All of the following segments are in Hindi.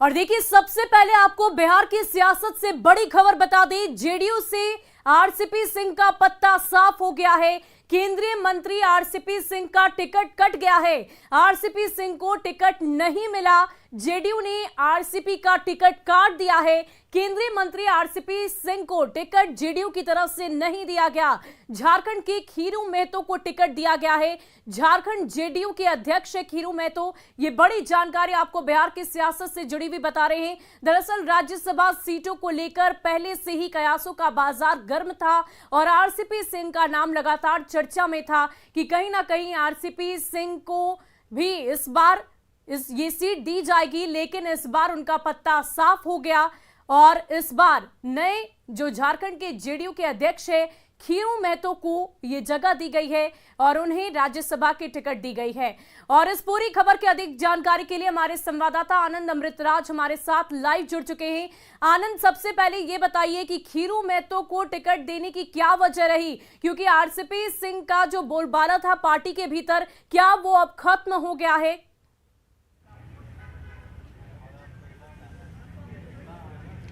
और देखिए, सबसे पहले आपको बिहार की सियासत से बड़ी खबर बता दें। जेडीयू से आरसीपी सिंह का पत्ता साफ हो गया है। केंद्रीय मंत्री आरसीपी सिंह का टिकट कट गया है। आरसीपी सिंह को टिकट नहीं मिला। जेडीयू ने आरसीपी का टिकट काट दिया है। केंद्रीय मंत्री आरसीपी सिंह को टिकट जेडीयू की तरफ से नहीं दिया गया। झारखंड के खीरू महतो को टिकट दिया गया है। झारखंड जेडीयू के अध्यक्ष है खीरू महतो। ये बड़ी जानकारी आपको बिहार की सियासत से जुड़ी हुई बता रहे हैं। दरअसल राज्यसभा सीटों को लेकर पहले से ही कयासों का बाजार गर्म था और आरसीपी सिंह का नाम लगातार चर्चा में था कि कहीं ना कहीं आरसीपी सिंह को भी इस बार ये सीट दी जाएगी, लेकिन इस बार उनका पत्ता साफ हो गया और इस बार नए जो झारखंड के जेडीयू के अध्यक्ष है खीरू महतो को ये जगह दी गई है और उन्हें राज्यसभा की टिकट दी गई है। और इस पूरी खबर की अधिक जानकारी के लिए हमारे संवाददाता आनंद अमृतराज हमारे साथ लाइव जुड़ चुके हैं। आनंद, सबसे पहले ये बताइए कि खीरू महतो को टिकट देने की क्या वजह रही, क्योंकि आरसीपी सिंह का जो बोलबाला था पार्टी के भीतर, क्या वो अब खत्म हो गया है?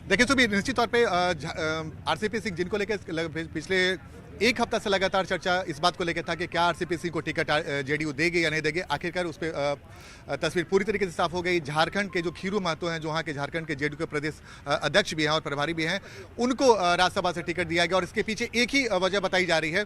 देखिए सुबह, निश्चित तौर पे आरसीपी सिंह जिनको लेकर पिछले एक हफ्ता से लगातार चर्चा इस बात को लेकर था कि क्या आरसीपी सिंह को टिकट जेडीयू देगी या नहीं देगी, आखिरकार उस पर तस्वीर पूरी तरीके से साफ हो गई। झारखंड के जो खीरू महतो हैं, जो वहाँ के झारखंड के जेडीयू के प्रदेश अध्यक्ष भी हैं और प्रभारी भी हैं, उनको राज्यसभा से टिकट दिया गया। और इसके पीछे एक ही वजह बताई जा रही है।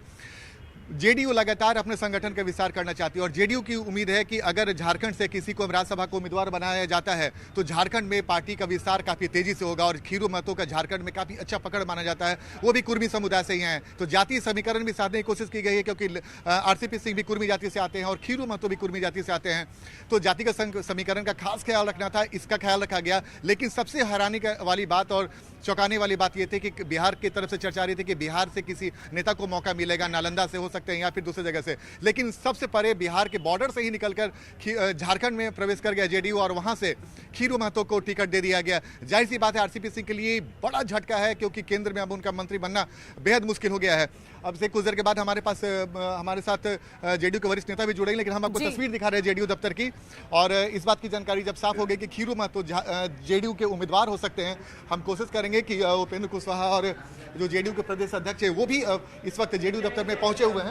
जेडीयू लगातार अपने संगठन का विस्तार करना चाहती है और जेडीयू की उम्मीद है कि अगर झारखंड से किसी को राज्यसभा को उम्मीदवार बनाया जाता है तो झारखंड में पार्टी का विस्तार काफी तेजी से होगा। और खीरू महतो का झारखंड में काफी अच्छा पकड़ माना जाता है, वो भी कुर्मी समुदाय से ही हैं। तो जातीय समीकरण भी साधने की कोशिश की गई है, क्योंकि आरसीपी सिंह भी कुर्मी जाति से आते हैं और खीरू महतो भी कुर्मी जाति से आते हैं। तो जातिगत समीकरण का खास ख्याल रखना था, इसका ख्याल रखा गया। लेकिन सबसे हैरानी वाली बात और चौंकाने वाली बात यह थी कि बिहार की तरफ से चर्चा रही थी कि बिहार से किसी नेता को मौका मिलेगा, नालंदा से हो सकते हैं या फिर दूसरी जगह से। लेकिन सबसे परे बिहार के बॉर्डर से ही निकलकर झारखंड में प्रवेश कर गया जेडीयू और वहां से खीरू महतो को टिकट दे दिया गया। जाहिर सी बात है, आरसीपी सिंह के लिए बड़ा झटका है, क्योंकि केंद्र में अब उनका मंत्री बनना बेहद मुश्किल हो गया है। अब से कुछ देर के बाद हमारे साथ जेडीयू के वरिष्ठ नेता भी जुड़ेंगे, लेकिन हम आपको तस्वीर दिखा रहे हैं जेडीयू दफ्तर की। और इस बात की जानकारी जब साफ हो गई कि खीरू महतो जेडीयू के उम्मीदवार हो सकते हैं, हम कोशिश करेंगे कि उपेंद्र कुशवाहा और जो जेडीयू के प्रदेश अध्यक्ष है वो भी इस वक्त जेडीयू दफ्तर में पहुंचे हुए हैं।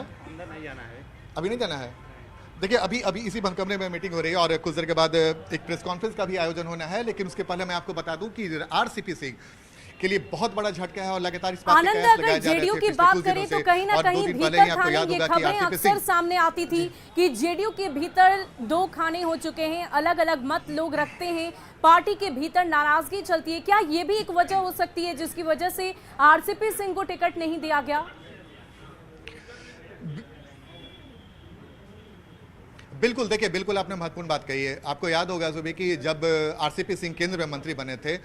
अभी नहीं जाना है। देखिए, अभी इसी बंद कमरे में मीटिंग हो रही है और कुछ देर के बाद एक प्रेस कॉन्फ्रेंस का भी आयोजन होना है। लेकिन उसके पहले मैं आपको बता दूं कि आरसीपी सिंह के लिए बहुत बड़ा झटका है और लगातार इस बात आनंद, अगर जेडीयू की बात करें तो कहीं ना कहीं भीतर खाने ये खबरें अक्सर सामने आती थी कि जेडीयू के भीतर दो खाने हो चुके हैं, अलग अलग मत लोग रखते हैं, पार्टी के भीतर नाराजगी चलती है। क्या ये भी एक वजह हो सकती है जिसकी वजह से आरसीपी सिंह को टिकट नहीं दिया गया? बिल्कुल, देखिए, बिल्कुल आपने महत्वपूर्ण बात कही है। आपको याद होगा सुबह कि जब आरसीपी सिंह केंद्र में मंत्री बने थे,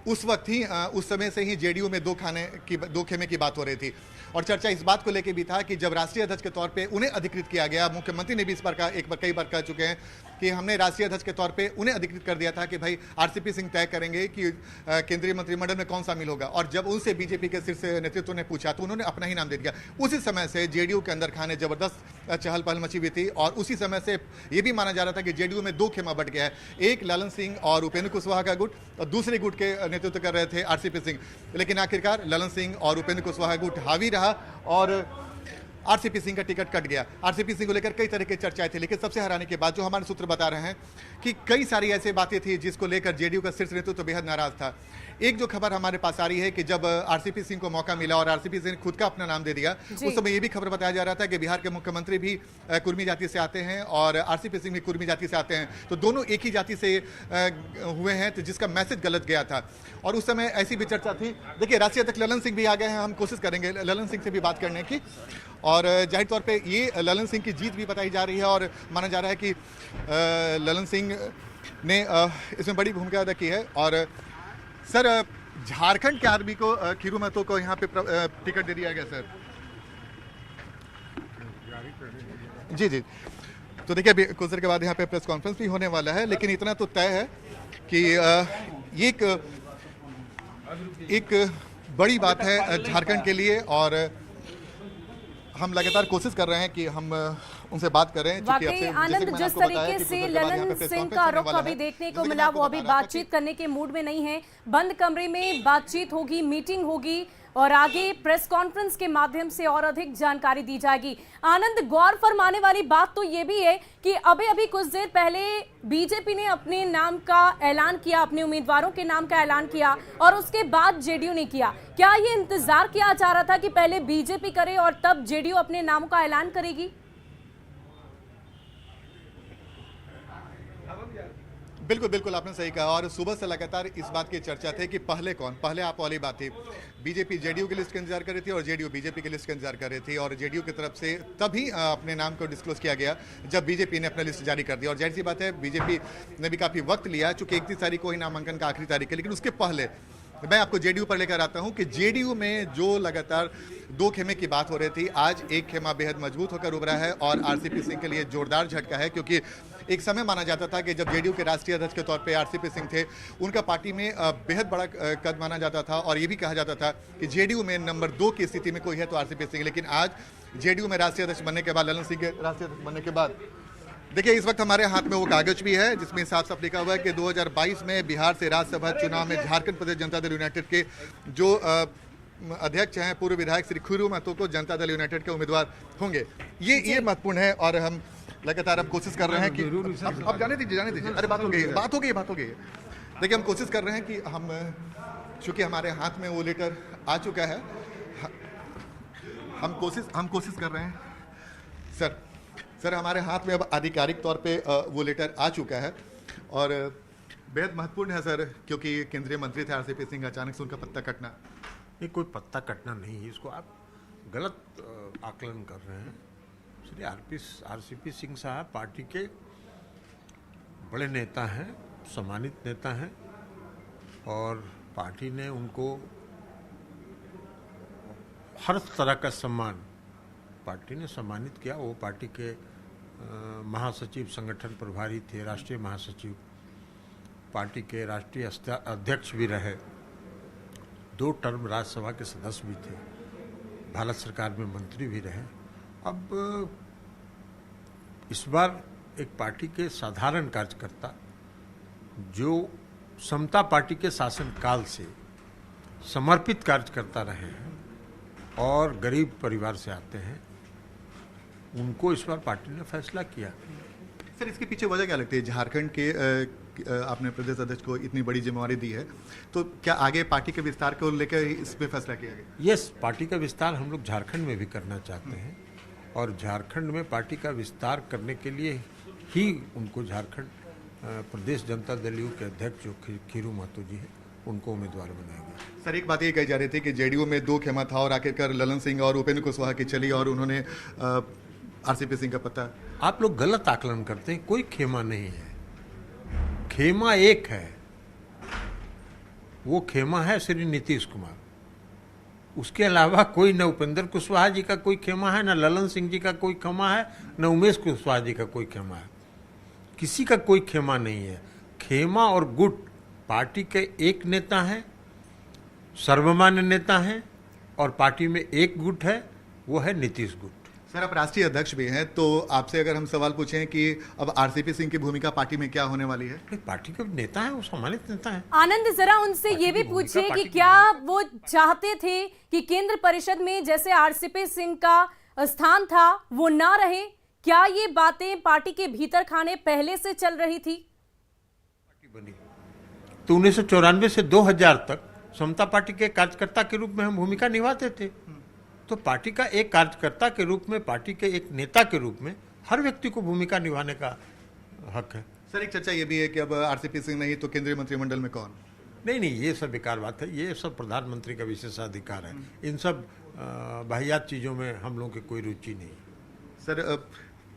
उस वक्त ही उस समय से ही जेडीयू में दो खेमे की बात हो रही थी। और चर्चा इस बात को लेकर भी था कि जब राष्ट्रीय अध्यक्ष के तौर पे उन्हें अधिकृत किया गया, मुख्यमंत्री ने भी इस पर कई बार कह चुके हैं कि हमने राष्ट्रीय अध्यक्ष के तौर पे उन्हें अधिकृत कर दिया था कि भाई आरसीपी सिंह तय करेंगे कि केंद्रीय मंत्रिमंडल में कौन शामिल होगा। और जब उनसे बीजेपी के शीर्ष नेतृत्व ने पूछा तो उन्होंने अपना ही नाम दे दिया। उसी समय से जेडीयू के अंदर खाने जबरदस्त चहल पहल मची हुई थी और उसी समय से यह भी माना जा रहा था कि जेडीयू में दो खेमा बट गया है, एक ललन सिंह और उपेंद्र कुशवाहा का गुट और दूसरे गुट के नेतृत्व कर रहे थे आरसीपी सिंह। लेकिन आखिरकार ललन सिंह और उपेंद्र कुशवाहा गुट हावी रहा और आरसीपी सिंह का टिकट कट गया। आरसीपी सिंह को लेकर कई तरह की चर्चाएं थी, लेकिन सबसे हैरानी की बात जो हमारे सूत्र बता रहे हैं कि कई सारी ऐसी बातें थी जिसको लेकर जेडीयू का शीर्ष नेतृत्व तो बेहद नाराज था। एक जो खबर हमारे पास आ रही है कि जब आरसीपी सिंह को मौका मिला और आरसीपी सिंह ने खुद का अपना नाम दे दिया, उस समय ये भी खबर बताया जा रहा था कि बिहार के मुख्यमंत्री भी कुर्मी जाति से आते हैं और आरसीपी सिंह भी कुर्मी जाति से आते हैं, तो दोनों एक ही जाति से हुए हैं, तो जिसका मैसेज गलत गया था। और उस समय ऐसी भी चर्चा थी। देखिए, राष्ट्रीय अध्यक्ष ललन सिंह भी आ गए हैं, हम कोशिश करेंगे ललन सिंह से भी बात करने की। और जाहिर तौर पे ये ललन सिंह की जीत भी बताई जा रही है और माना जा रहा है कि ललन सिंह ने इसमें बड़ी भूमिका अदा की है। और सर, झारखंड के आदमी को खीरू महतो को यहाँ पे टिकट दे दिया गया सर। जी, तो देखिए, अभी कुछ देर के बाद यहाँ पे प्रेस कॉन्फ्रेंस भी होने वाला है। लेकिन इतना तो तय है कि ये एक बड़ी बात है झारखंड के लिए और हम लगातार कोशिश कर रहे हैं कि हम उनसे बात कर रहे हैं। चूंकि वाकई जैसे कि आनंद, मैंने जिस आपको बताया तरीके कि से कुछ देर बाद यहाँ ललन पे प्रेस सिंह कॉन्फ्रेंस का होने रुख वाला अभी है। देखने को जैसे कि मिला, मैं आपको वो अभी बता रहा था बातचीत करने के मूड में नहीं है। बंद कमरे में बातचीत होगी, मीटिंग होगी और आगे प्रेस कॉन्फ्रेंस के माध्यम से और अधिक जानकारी दी जाएगी। आनंद, गौर फरमाने वाली बात तो ये भी है कि अभी कुछ देर पहले बीजेपी ने अपने नाम का ऐलान किया, अपने उम्मीदवारों के नाम का ऐलान किया और उसके बाद जेडीयू ने किया। क्या ये इंतजार किया जा रहा था कि पहले बीजेपी करे और तब जेडीयू अपने नाम का ऐलान करेगी? बिल्कुल बिल्कुल, आपने सही कहा। और सुबह से लगातार इस बात की चर्चा थी कि पहले कौन, पहले आप वाली बात थी। बीजेपी जेडीयू की लिस्ट का इंतजार कर रही थी और जेडीयू बीजेपी की लिस्ट का इंतजार कर रही थी, और जेडीयू की तरफ से तभी अपने नाम को डिस्क्लोज किया गया जब बीजेपी ने अपना लिस्ट जारी कर दिया। और जाहिर सी बात है, बीजेपी ने भी काफी वक्त लिया, चूंकि 31 तारीख को ही नामांकन का आखिरी तारीख है। लेकिन उसके पहले मैं आपको जेडीयू पर लेकर आता हूं कि जेडीयू में जो लगातार दो खेमे की बात हो रही थी, आज एक खेमा बेहद मजबूत होकर उभरा है और आरसीपी सिंह के लिए जोरदार झटका है। क्योंकि एक समय माना जाता था कि जब जेडीयू के राष्ट्रीय अध्यक्ष के तौर पे आरसीपी सिंह थे, उनका पार्टी में बेहद बड़ा कद माना जाता था और ये भी कहा जाता था कि जेडीयू में नंबर 2 की स्थिति में कोई है तो आरसीपी सिंह। लेकिन आज जेडीयू में राष्ट्रीय अध्यक्ष बनने के बाद, ललन सिंह के राष्ट्रीय अध्यक्ष बनने के बाद, देखिए इस वक्त हमारे हाथ में वो कागज भी है जिसमें साफ साफ लिखा हुआ है कि 2022 में बिहार से राज्यसभा चुनाव में झारखंड प्रदेश जनता दल यूनाइटेड के जो अध्यक्ष हैं पूर्व विधायक श्री खीरू महतो को जनता दल यूनाइटेड के उम्मीदवार होंगे। ये महत्वपूर्ण है और हम लगातार अब कोशिश कर रहे हैं कि अब जाने दीजिए। अरे बात हो गई। देखिए हम कोशिश कर रहे हैं कि हम, चूंकि हमारे हाथ में वो लेटर आ चुका है, हम कोशिश कर रहे हैं सर हमारे हाथ में अब आधिकारिक तौर पे वो लेटर आ चुका है और बेहद महत्वपूर्ण है सर, क्योंकि केंद्रीय मंत्री थे आरसीपी सिंह, अचानक से उनका पत्ता कटना। ये कोई पत्ता कटना नहीं है, इसको आप गलत आकलन कर रहे हैं। श्री आरसीपी सिंह साहब पार्टी के बड़े नेता हैं, सम्मानित नेता हैं और पार्टी ने उनको हर तरह का सम्मान पार्टी ने सम्मानित किया। वो पार्टी के महासचिव, संगठन प्रभारी थे, राष्ट्रीय महासचिव, पार्टी के राष्ट्रीय अध्यक्ष भी रहे, 2 टर्म राज्यसभा के सदस्य भी थे, भारत सरकार में मंत्री भी रहे। अब इस बार एक पार्टी के साधारण कार्यकर्ता जो समता पार्टी के शासनकाल से समर्पित कार्यकर्ता रहे हैं और गरीब परिवार से आते हैं, उनको इस बार पार्टी ने फैसला किया। सर इसके पीछे वजह क्या लगती है? झारखंड के आपने प्रदेश अध्यक्ष को इतनी बड़ी जिम्मेवारी दी है, तो क्या आगे पार्टी के विस्तार को लेकर इस पे फैसला किया गया? यस, पार्टी का विस्तार हम लोग झारखंड में भी करना चाहते हैं और झारखंड में पार्टी का विस्तार करने के लिए ही उनको झारखंड प्रदेश जनता दल यू के अध्यक्ष जो खीरू महतो जी हैं, उनको उम्मीदवार बनाया गया। सर एक बात ये कही जा रही थी कि जेडीयू में 2 खेमा था और आखिरकार ललन सिंह और उपेंद्र कुशवाहा की चली और उन्होंने आरसीपी सिंह का पत्ता। आप लोग गलत आकलन करते हैं, कोई खेमा नहीं है, खेमा एक है, वो खेमा है श्री नीतीश कुमार। उसके अलावा कोई, न उपेंद्र कुशवाहा जी का कोई खेमा है, न ललन सिंह जी का कोई खेमा है, न उमेश कुशवाहा जी का कोई खेमा है, किसी का कोई खेमा नहीं है। खेमा और गुट पार्टी के एक नेता हैं, सर्वमान्य नेता हैं और पार्टी में एक गुट है, वो है नीतीश गुट। सर आप राष्ट्रीय अध्यक्ष भी हैं, तो आपसे अगर हम सवाल पूछें कि अब आरसीपी सिंह की भूमिका पार्टी में क्या होने वाली है? पार्टी के नेता है, वो सम्मानित नेता है। आनंद, जरा उनसे ये भी पूछिए कि क्या वो चाहते थे कि केंद्र परिषद में जैसे आरसीपी सिंह का स्थान था वो ना रहे? क्या ये बातें पार्टी के भीतर खाने पहले से चल रही थी? पार्टी बनी तो 1994 से 2000 तक समता पार्टी के कार्यकर्ता के रूप में हम भूमिका निभाते थे। तो पार्टी का एक कार्यकर्ता के रूप में, पार्टी के एक नेता के रूप में हर व्यक्ति को भूमिका निभाने का हक है। सर एक चर्चा ये भी है कि अब आरसीपी सिंह नहीं तो केंद्रीय मंत्रिमंडल में कौन? नहीं, ये सब बेकार बात है। ये सब प्रधानमंत्री का विशेषाधिकार है। इन सब बाहियात चीज़ों में हम लोगों की कोई रुचि नहीं। सर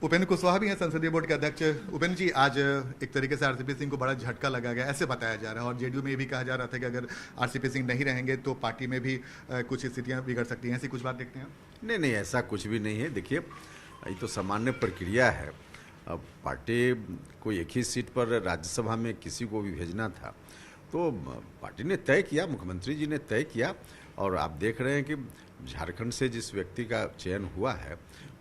उपेंद्र कुशवाहा भी हैं संसदीय बोर्ड के अध्यक्ष। उपेंद्र जी, आज एक तरीके से आरसीपी सिंह को बड़ा झटका लगा गया, ऐसे बताया जा रहा है, और जेडीयू में ये भी कहा जा रहा था कि अगर आरसीपी सिंह नहीं रहेंगे तो पार्टी में भी कुछ स्थितियां बिगड़ सकती हैं। ऐसी कुछ बात देखते हैं? नहीं, ऐसा कुछ भी नहीं है। देखिए, ये तो सामान्य प्रक्रिया है। अब पार्टी को एक ही सीट पर राज्यसभा में किसी को भी भेजना था, तो पार्टी ने तय किया, मुख्यमंत्री जी ने तय किया, और आप देख रहे हैं कि झारखंड से जिस व्यक्ति का चयन हुआ है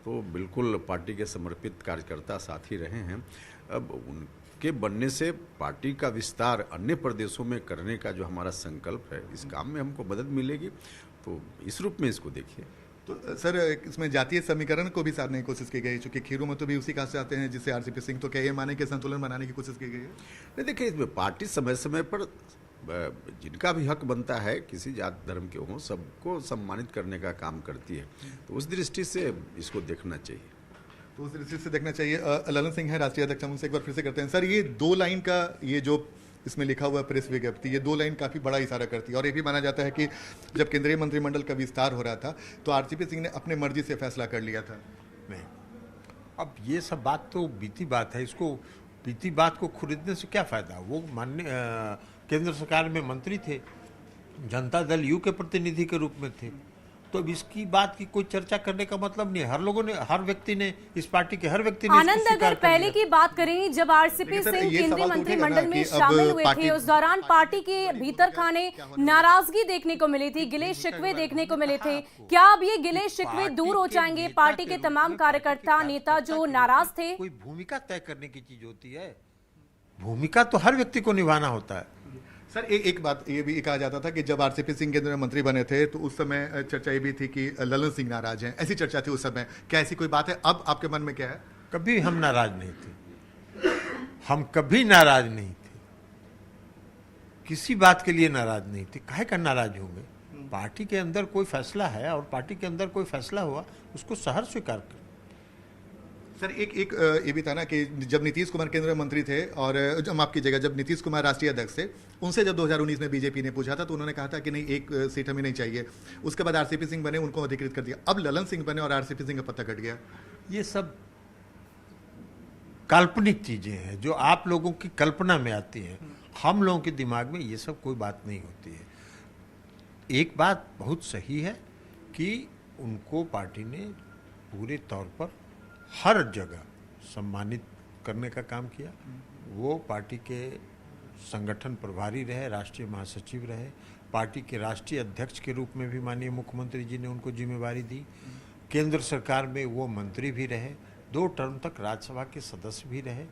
तो बिल्कुल पार्टी के समर्पित कार्यकर्ता साथी रहे हैं। अब उनके बनने से पार्टी का विस्तार अन्य प्रदेशों में करने का जो हमारा संकल्प है, इस काम में हमको मदद मिलेगी। तो इस रूप में इसको देखिए। तो सर इसमें जातीय समीकरण को भी साधने की कोशिश की गई, चूंकि खीरू में तो भी उसी कास्ट से आते हैं जिससे आरसीपी सिंह, तो क्या ये माने कि संतुलन बनाने की कोशिश की गई है? नहीं, देखिए इसमें पार्टी समय समय पर जिनका भी हक बनता है किसी जाति धर्म के हों, सबको सम्मानित करने का काम करती है। तो उस दृष्टि से इसको देखना चाहिए। तो उस दृष्टि से देखना चाहिए। ललन सिंह है राष्ट्रीय अध्यक्ष, हम उनसे एक बार फिर से करते हैं। सर ये 2 लाइन का ये जो इसमें लिखा हुआ प्रेस विज्ञप्ति, ये 2 लाइन काफी बड़ा इशारा करती है, और ये भी माना जाता है कि जब केंद्रीय मंत्रिमंडल का विस्तार हो रहा था तो आरसीपी सिंह ने अपने मर्जी से फैसला कर लिया था। नहीं, अब ये सब बात तो बीती बात है, इसको बीती बात को खरीदने से क्या फायदा। वो माननीय केंद्र सरकार में मंत्री थे, जनता दल यू के प्रतिनिधि के रूप में थे, तो अब इसकी बात की कोई चर्चा करने का मतलब नहीं है। हर लोगों ने, हर व्यक्ति ने, इस पार्टी के हर व्यक्ति ने आनंद, अगर पहले की बात करें, जब आरसीपी सिंह केंद्रीय मंत्रिमंडल में शामिल हुए थे, उस दौरान पार्टी के भीतर खाने नाराजगी देखने को मिली थी, गिले शिकवे देखने को मिले थे। क्या अब ये गिले शिकवे दूर हो जाएंगे? पार्टी के तमाम कार्यकर्ता, नेता जो नाराज थे, कोई भूमिका तय करने की चीज होती है, भूमिका तो हर व्यक्ति को निभाना होता है। सर एक बात ये भी कहा जाता था कि जब आरसीपी सिंह केंद्रीय मंत्री बने थे तो उस समय चर्चा ये भी थी कि ललन सिंह नाराज हैं, ऐसी चर्चा थी उस समय। क्या ऐसी कोई बात है? अब आपके मन में क्या है? कभी हम नाराज नहीं थे, हम कभी नाराज नहीं थे, किसी बात के लिए नाराज नहीं थे। काहे का नाराज होंगे? पार्टी के अंदर कोई फैसला है और पार्टी के अंदर कोई फैसला हुआ, उसको सहर्ष स्वीकार कर। सर एक ये भी था ना कि जब नीतीश कुमार केंद्रीय मंत्री थे, और माफ कीजिएगा, जब नीतीश कुमार राष्ट्रीय अध्यक्ष थे, उनसे जब 2019 में बीजेपी ने पूछा था तो उन्होंने कहा था कि नहीं, एक सीट हमें नहीं चाहिए। उसके बाद आरसीपी सिंह बने, उनको अधिकृत कर दिया। अब ललन सिंह बने और आरसीपी सिंह का पत्ता कट गया। ये सब काल्पनिक चीजें हैं जो आप लोगों की कल्पना में आती हैं। हम लोगों के दिमाग में ये सब कोई बात नहीं होती है। एक बात बहुत सही है कि उनको पार्टी ने पूरे तौर पर हर जगह सम्मानित करने का काम किया। वो पार्टी के संगठन प्रभारी रहे, राष्ट्रीय महासचिव रहे, पार्टी के राष्ट्रीय अध्यक्ष के रूप में भी माननीय मुख्यमंत्री जी ने उनको जिम्मेवारी दी। केंद्र सरकार में वो मंत्री भी रहे, 2 टर्म तक राज्यसभा के सदस्य भी रहे।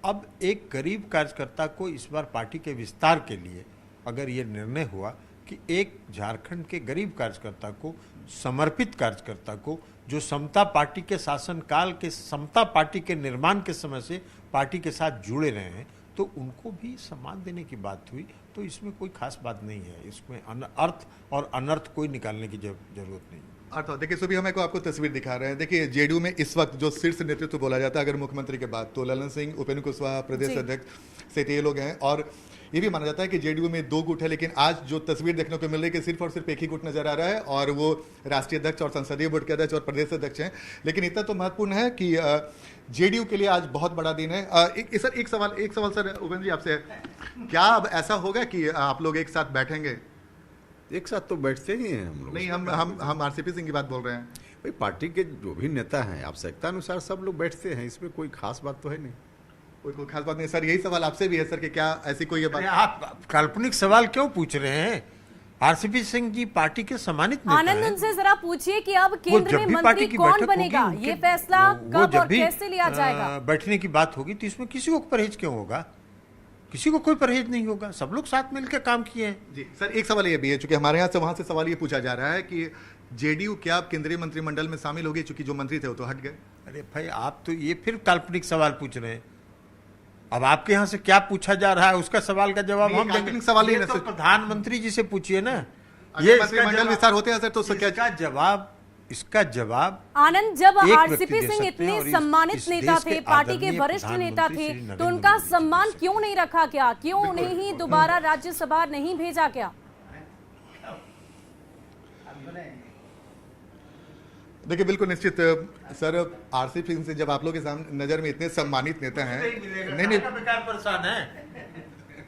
अब एक गरीब कार्यकर्ता को इस बार पार्टी के विस्तार के लिए अगर ये निर्णय हुआ कि एक झारखंड के गरीब कार्यकर्ता को, समर्पित कार्यकर्ता को, जो समता पार्टी के शासनकाल के, समता पार्टी के निर्माण के समय से पार्टी के साथ जुड़े रहे हैं, तो उनको भी सम्मान देने की बात हुई। तो इसमें कोई खास बात नहीं है, इसमें अर्थ और अनर्थ कोई निकालने की जरूरत नहीं। अर्थ देखिए, सुबह हमें को आपको तस्वीर दिखा रहे हैं। देखिए जेडीयू में इस वक्त जो शीर्ष नेतृत्व बोला जाता है अगर मुख्यमंत्री के बाद, तो ललन सिंह, उपेंद्र कुशवाहा प्रदेश अध्यक्ष से ये लोग हैं, और ये भी माना जाता है कि जेडीयू में 2 गुट है। लेकिन आज जो तस्वीर देखने को मिल रही है कि सिर्फ और सिर्फ एक ही गुट नजर आ रहा है, और वो राष्ट्रीय अध्यक्ष और संसदीय बोर्ड के अध्यक्ष और प्रदेश अध्यक्ष हैं। लेकिन इतना तो महत्वपूर्ण है कि जेडीयू के लिए आज बहुत बड़ा दिन है। एक सवाल सर उपेंद्र जी आपसे, क्या अब ऐसा होगा कि आप लोग एक साथ बैठेंगे? एक साथ तो बैठते ही हैं हम लोग। नहीं, हम आरसीपी सिंह की बात बोल रहे हैं। भाई पार्टी के जो भी नेता हैं आवश्यकता अनुसार सब लोग बैठते हैं, इसमें कोई खास बात तो है नहीं। कोई खास बात नहीं सर। यही सवाल आपसे भी है सर कि क्या ऐसी कोई बात? आप काल्पनिक सवाल क्यों पूछ रहे हैं? आरसीपी सिंह जी पार्टी के सम्मानित नेता हैं। आनंद, उनसे जरा पूछिए कि अब केंद्र में मंत्री कौन बनेगा, ये फैसला कब और कैसे लिया जाएगा? बैठने की बात होगी तो इसमें किसी को परहेज क्यों होगा? किसी को कोई परहेज नहीं होगा, सब लोग साथ मिलकर काम किए हैं। जी सर, एक सवाल ये भी है, चूंकि हमारे यहाँ से वहां से सवाल ये पूछा जा रहा है कि जेडीयू क्या अब केंद्रीय मंत्रिमंडल में शामिल होगी, चूंकि जो मंत्री थे वो तो हट गए। अरे भाई, आप तो ये फिर काल्पनिक सवाल पूछ रहे हैं। अब आपके यहाँ से क्या पूछा जा रहा है उसका सवाल का जवाब हम देंगे। सवाल ये तो प्रधानमंत्री जी से पूछिए ना। ये मंत्रिमंडल विस्तार होते हैं सर, तो इसका जवाब आनंद, जब आरसीपी सिंह इतने सम्मानित नेता थे, पार्टी के वरिष्ठ नेता थे, तो उनका सम्मान क्यों नहीं रखा गया? क्यों उन्हें ही दोबारा राज्यसभा नहीं भेजा गया? देखिए बिल्कुल निश्चित सर, आरसीपी सिंह से जब आप लोग के सामने नजर में इतने सम्मानित नेता हैं,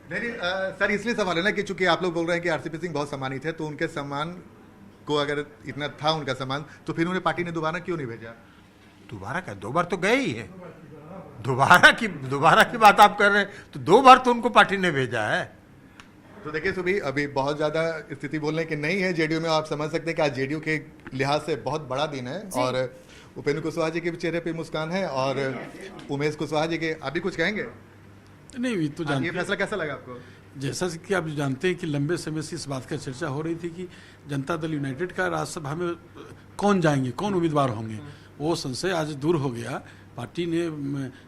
नहीं सर, इसलिए सवाल है ना कि चूंकि आप लोग बोल रहे हैं कि आरसीपी सिंह बहुत सम्मानित है, तो उनके सम्मान को अगर इतना था उनका सम्मान, तो फिर उन्हें पार्टी ने दोबारा क्यों नहीं भेजा? दोबारा क्या, 2 बार तो गए ही है। दोबारा की बात आप कर रहे हैं, तो 2 बार तो उनको पार्टी ने भेजा है। तो देखिए सुबह अभी बहुत ज्यादा स्थिति बोलने की नहीं है जेडीयू में। आप समझ सकते हैं कि आज जेडीयू के लिहाज से बहुत बड़ा दिन है, और उपेंद्र कुशवाहा जी के भी चेहरे पे मुस्कान है और उमेश कुशवाहा जी के, अभी कुछ कहेंगे? नहीं, ये तो ये जानते फैसला कैसा लगा आपको? जैसा कि आप जानते हैं कि लंबे समय से इस बात का चर्चा हो रही थी कि जनता दल यूनाइटेड का राज्यसभा में कौन जाएंगे, कौन उम्मीदवार होंगे। वो संशय आज दूर हो गया। पार्टी ने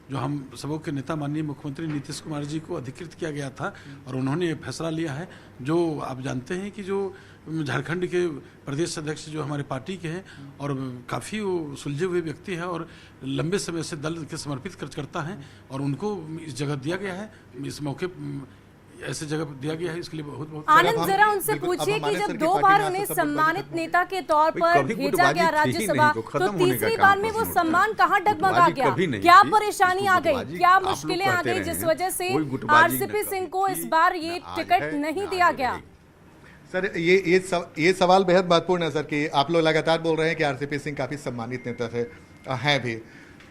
जो हम सबों के नेता माननीय मुख्यमंत्री नीतीश कुमार जी को अधिकृत किया गया था और उन्होंने फैसला लिया है। जो आप जानते हैं कि जो झारखंड के प्रदेश अध्यक्ष जो हमारे पार्टी के हैं और काफ़ी वो सुलझे हुए व्यक्ति हैं और लंबे समय से दल के समर्पित करता हैं और उनको इस जगह दिया गया है, इस मौके ऐसे जगह दिया गया है, इसके लिए बहुत बहुत आनंद, जरा उनसे पूछिए कि जब 2 बार उन्हें सम्मानित नेता के तौर पर भेजा गया राज्यसभा, तो तीसरी बार में वो सम्मान कहाँ डगमगा गया? क्या परेशानी आ गई, क्या मुश्किलें आ गई जिस वजह से आरसीपी सिंह को इस बार ये टिकट नहीं दिया गया? सर ये सवाल बेहद महत्वपूर्ण है सर, कि आप लोग लगातार बोल रहे हैं कि आरसीपी सिंह काफ़ी सम्मानित नेता थे, हैं भी,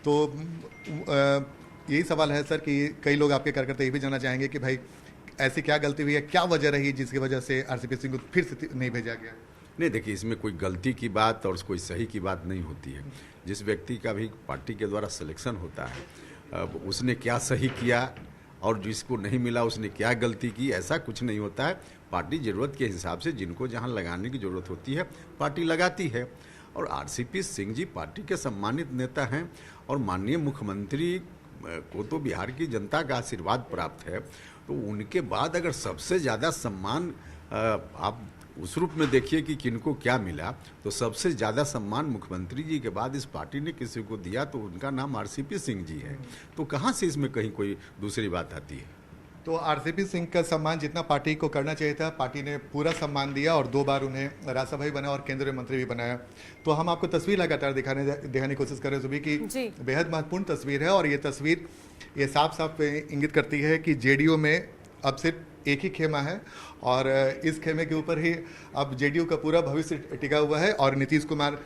तो यही सवाल है सर कि कई लोग आपके कार्यकर्ता ये भी जानना चाहेंगे कि भाई ऐसी क्या गलती हुई है, क्या वजह रही जिसकी वजह से आरसीपी सिंह को फिर से नहीं भेजा गया? नहीं, देखिए, इसमें कोई गलती की बात और कोई सही की बात नहीं होती है। जिस व्यक्ति का भी पार्टी के द्वारा सिलेक्शन होता है, अब उसने क्या सही किया और जिसको नहीं मिला उसने क्या गलती की, ऐसा कुछ नहीं होता है। पार्टी ज़रूरत के हिसाब से जिनको जहां लगाने की ज़रूरत होती है पार्टी लगाती है। और आरसीपी सिंह जी पार्टी के सम्मानित नेता हैं और माननीय मुख्यमंत्री को तो बिहार की जनता का आशीर्वाद प्राप्त है, तो उनके बाद अगर सबसे ज़्यादा सम्मान आप उस रूप में देखिए कि किनको क्या मिला, तो सबसे ज़्यादा सम्मान मुख्यमंत्री जी के बाद इस पार्टी ने किसी को दिया तो उनका नाम आरसीपी सिंह जी है। तो कहाँ से इसमें कहीं कोई दूसरी बात आती है? तो आरसीपी सिंह का सम्मान जितना पार्टी को करना चाहिए था, पार्टी ने पूरा सम्मान दिया और 2 बार उन्हें राज्यसभा भी बनाया और केंद्रीय मंत्री भी बनाया। तो हम आपको तस्वीर लगातार दिखाने की कोशिश कर रहे हैं सुबह की, बेहद महत्वपूर्ण तस्वीर है और ये तस्वीर ये साफ साफ इंगित करती है कि जेडीयू में अब सिर्फ एक ही खेमा है और इस खेमे के ऊपर ही अब जेडीयू का पूरा भविष्य टिका हुआ है और नीतीश कुमार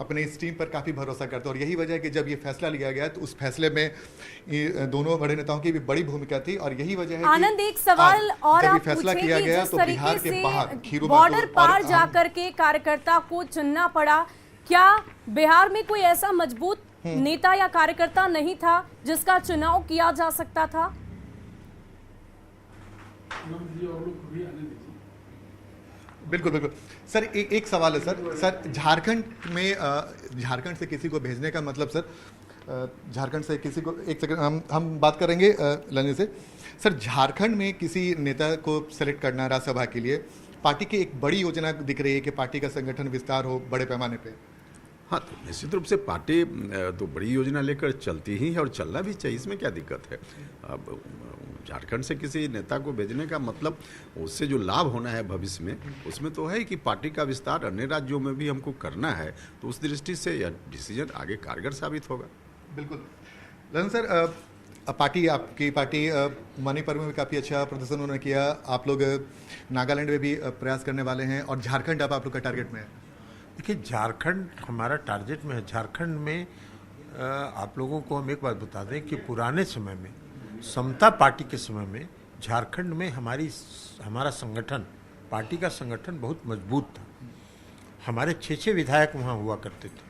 अपने इस टीम पर काफ़ी भरोसा करते हैं। और यही वजह है कि जब ये फैसला लिया गया तो उस फैसले में दोनों बड़े नेताओं की भी बड़ी भूमिका थी और यही वजह है आनंद, एक सवाल और जब आप ये फैसला पूछें किया कि गया जिस तो बिहार के बाहर तरीके से बॉर्डर पार जाकर के कार्यकर्ता को चुनना पड़ा, क्या बिहार में कोई ऐसा मजबूत नेता या कार्यकर्ता नहीं था जिसका चुनाव किया जा सकता था? बिल्कुल बिल्कुल सर, एक सवाल है सर झारखंड में झारखंड से किसी को भेजने का मतलब सर झारखंड से किसी को, एक सेकंड हम बात करेंगे लंजन से। सर झारखंड में किसी नेता को सेलेक्ट करना राज्यसभा के लिए पार्टी की एक बड़ी योजना दिख रही है कि पार्टी का संगठन विस्तार हो बड़े पैमाने पे। हाँ, तो निश्चित रूप से पार्टी तो बड़ी योजना लेकर चलती ही है और चलना भी चाहिए, इसमें क्या दिक्कत है। अब झारखंड से किसी नेता को भेजने का मतलब उससे जो लाभ होना है भविष्य में, उसमें तो है कि पार्टी का विस्तार अन्य राज्यों में भी हमको करना है, तो उस दृष्टि से यह डिसीजन आगे कारगर साबित होगा। बिल्कुल ललन सर, आपकी पार्टी मणिपुर में भी काफ़ी अच्छा प्रदर्शन उन्होंने किया, आप लोग नागालैंड में भी प्रयास करने वाले हैं और झारखंड अब आप लोग का टारगेट में है। देखिए, झारखंड हमारा टारगेट में है। झारखंड में आप लोगों को हम एक बात बता दें कि पुराने समय में समता पार्टी के समय में झारखंड में हमारा संगठन, पार्टी का संगठन बहुत मजबूत था। हमारे 6 विधायक वहाँ हुआ करते थे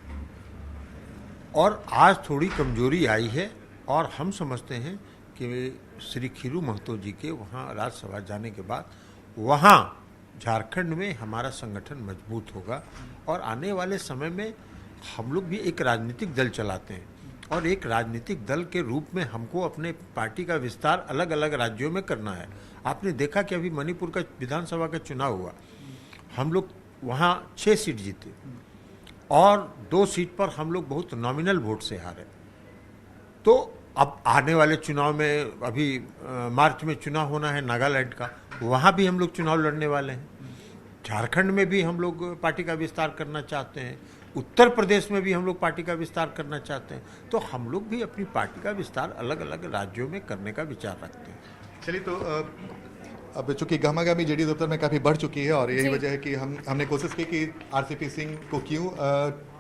और आज थोड़ी कमजोरी आई है और हम समझते हैं कि श्री खीरू महतो जी के वहाँ राज्यसभा जाने के बाद वहाँ झारखंड में हमारा संगठन मजबूत होगा और आने वाले समय में हम लोग भी एक राजनीतिक दल चलाते हैं और एक राजनीतिक दल के रूप में हमको अपने पार्टी का विस्तार अलग अलग राज्यों में करना है। आपने देखा कि अभी मणिपुर का विधानसभा का चुनाव हुआ, हम लोग वहाँ 6 सीट जीते और 2 सीट पर हम लोग बहुत नॉमिनल वोट से हारे। तो अब आने वाले चुनाव में अभी मार्च में चुनाव होना है नागालैंड का, वहाँ भी हम लोग चुनाव लड़ने वाले हैं। झारखंड में भी हम लोग पार्टी का विस्तार करना चाहते हैं, उत्तर प्रदेश में भी हम लोग पार्टी का विस्तार करना चाहते हैं। तो हम लोग भी अपनी पार्टी का विस्तार अलग अलग राज्यों में करने का विचार रखते हैं। चलिए, तो अब चूंकि गहमागहमी जेडीयू दफ्तर में काफ़ी बढ़ चुकी है और यही वजह है कि हमने कोशिश की कि आरसीपी सिंह को क्यों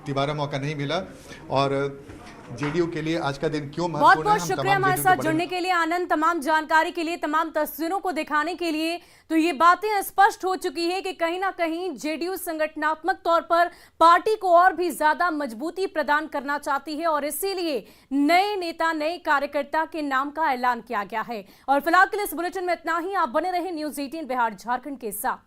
दोबारा मौका नहीं मिला। और जेडीयू के लिए आज का दिन क्यों बहुत महत्वपूर्ण है, बहुत हम शुक्रिया तमाम हमारे JDU साथ के जुड़ने के लिए आनंद, तमाम जानकारी के लिए, तमाम तस्वीरों को दिखाने के लिए। तो ये बातें स्पष्ट हो चुकी है कि कहीं ना कहीं जेडीयू संगठनात्मक तौर पर पार्टी को और भी ज्यादा मजबूती प्रदान करना चाहती है और इसीलिए नए नेता, नए कार्यकर्ता के नाम का ऐलान किया गया है। और फिलहाल के लिए इस बुलेटिन में इतना ही। आप बने रहे न्यूज़ 18 बिहार झारखंड के साथ।